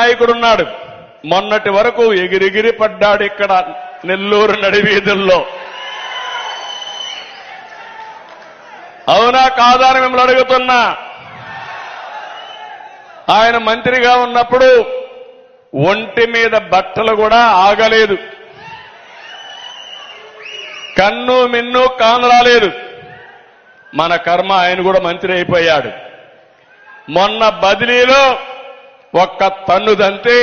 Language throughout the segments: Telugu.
నాయకుడున్నాడు. మొన్నటి వరకు ఎగిరిగిరి పడ్డాడు ఇక్కడ నెల్లూరు నడివీధుల్లో. అవునా కాదా అని మిమ్మల్ని అడుగుతున్నా. ఆయన మంత్రిగా ఉన్నప్పుడు ఒంటి మీద బట్టలు కూడా ఆగలేదు, కన్ను మిన్ను కానరాలేదు. మన కర్మ ఆయన కూడా మంత్రి అయిపోయాడు. మొన్న బదిలీలో ఒక్క తన్నుదంతే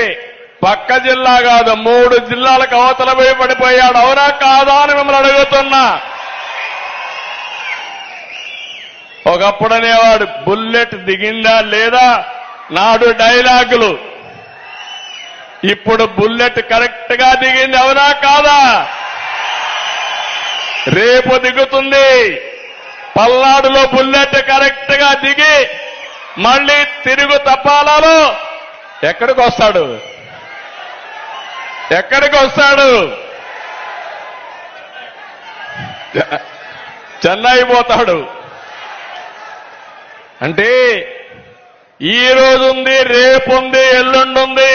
పక్క జిల్లా కాదు 3 జిల్లాలకు అవతల పోయి పడిపోయాడు. అవునా కాదా అని మిమ్మల్ని అడుగుతున్నా. ఒకప్పుడు అనేవాడు బుల్లెట్ దిగిందా లేదా నాడు డైలాగులు. ఇప్పుడు బుల్లెట్ కరెక్ట్ గా దిగింది. అవునా కాదా? రేపు దిగుతుంది. పల్నాడులో బుల్లెట్ కరెక్ట్ గా దిగి మళ్లీ తిరుగు తపాలలో ఎక్కడికి వస్తాడు? ఎక్కడికి వస్తాడు? చెన్నై పోతాడు. అంటే ఈ రోజుంది, రేపుంది, ఎల్లుండుంది.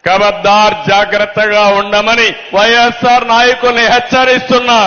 ఖబర్దార్ జాగ్రత్తగా ఉండమని వైఎస్ఆర్ నాయకుల్ని హెచ్చరిస్తున్నా.